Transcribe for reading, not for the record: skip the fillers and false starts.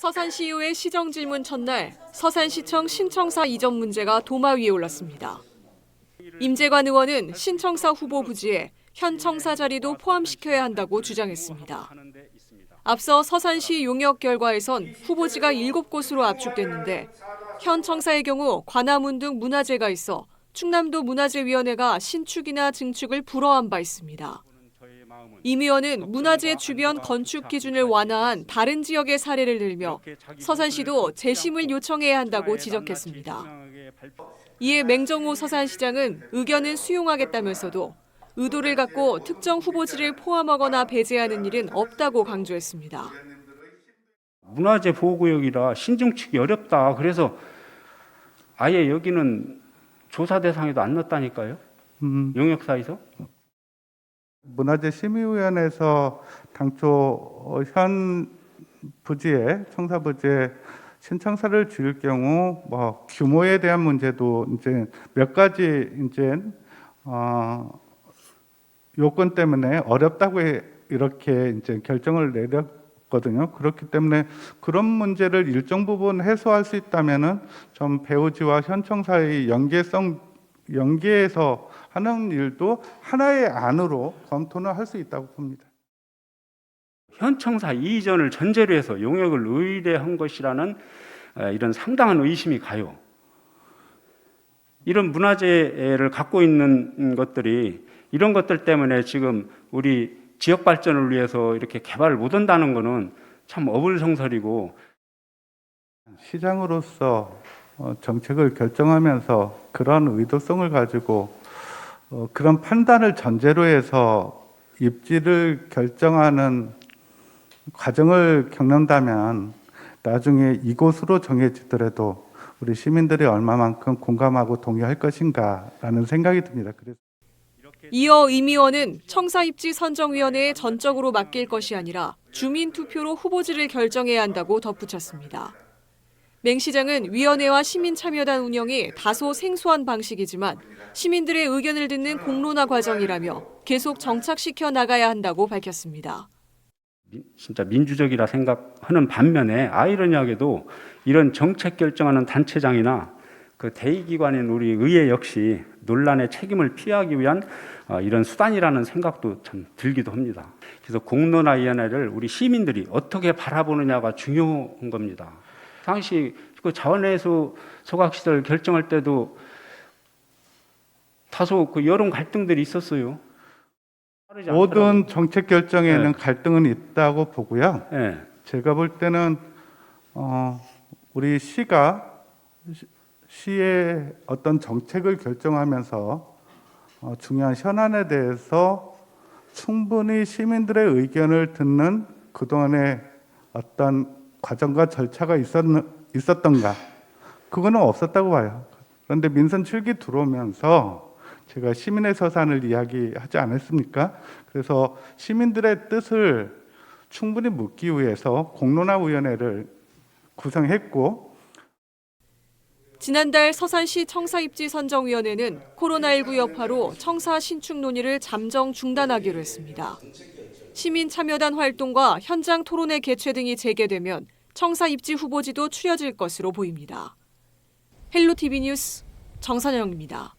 서산시 의회 시정질문 첫날 서산시청 신청사 이전 문제가 도마 위에 올랐습니다. 임재관 의원은 신청사 후보 부지에 현 청사 자리도 포함시켜야 한다고 주장했습니다. 앞서 서산시 용역 결과에선 후보지가 7곳으로 압축됐는데 현 청사의 경우 관아문 등 문화재가 있어 충남도 문화재위원회가 신축이나 증축을 불허한 바 있습니다. 임 의원은 문화재 주변 건축 기준을 완화한 다른 지역의 사례를 들며 서산시도 재심을 요청해야 한다고 지적했습니다. 이에 맹정호 서산시장은 의견은 수용하겠다면서도 의도를 갖고 특정 후보지를 포함하거나 배제하는 일은 없다고 강조했습니다. 문화재 보호구역이라 신증축이 어렵다. 그래서 아예 여기는 조사 대상에도 안 넣었다니까요. 용역사에서. 문화재 심의위원회에서 당초 현 부지에 청사 부지에 신청사를 지을 경우 규모에 대한 문제도 이제 몇 가지 요건 때문에 어렵다고 이렇게 이제 결정을 내렸거든요. 그렇기 때문에 그런 문제를 일정 부분 해소할 수 있다면은 좀 배우지와 현청사의 연계해서 하는 일도 하나의 안으로 검토는 할 수 있다고 봅니다. 현청사 이전을 전제로 해서 용역을 의뢰한 것이라는 이런 상당한 의심이 가요. 이런 문화재를 갖고 있는 것들이 이런 것들 때문에 지금 우리 지역 발전을 위해서 이렇게 개발을 못 한다는 것은 참 어불성설이고, 시장으로서 정책을 결정하면서 그런 의도성을 가지고 그런 판단을 전제로 해서 입지를 결정하는 과정을 겪는다면 나중에 이곳으로 정해지더라도 우리 시민들이 얼마만큼 공감하고 동의할 것인가라는 생각이 듭니다. 그래서 이어 임 의원은 청사입지 선정위원회에 전적으로 맡길 것이 아니라 주민투표로 후보지를 결정해야 한다고 덧붙였습니다. 맹 시장은 위원회와 시민참여단 운영이 다소 생소한 방식이지만 시민들의 의견을 듣는 공론화 과정이라며 계속 정착시켜 나가야 한다고 밝혔습니다. 진짜 민주적이라 생각하는 반면에 아이러니하게도 이런 정책 결정하는 단체장이나 그 대의기관인 우리 의회 역시 논란의 책임을 피하기 위한 이런 수단이라는 생각도 참 들기도 합니다. 그래서 공론화위원회를 우리 시민들이 어떻게 바라보느냐가 중요한 겁니다. 당시 그 자원회수 소각시설 결정할 때도 다소 그 여론 갈등들이 있었어요. 모든 정책 결정에는 갈등은 있다고 보고요. 네. 제가 볼 때는 우리 시의 어떤 정책을 결정하면서 중요한 현안에 대해서 충분히 시민들의 의견을 듣는 그동안의 어떤 과정과 절차가 있었던가? 그거는 없었다고 봐요. 그런데 민선 7기 들어오면서 제가 시민의 서산을 이야기하지 않았습니까? 그래서 시민들의 뜻을 충분히 묻기 위해서 공론화위원회를 구성했고, 지난달 서산시 청사입지 선정위원회는 코로나19 여파로 청사 신축 논의를 잠정 중단하기로 했습니다. 시민 참여단 활동과 현장 토론회 개최 등이 재개되면 청사 입지 후보지도 추려질 것으로 보입니다. 헬로티비 뉴스 정선영입니다.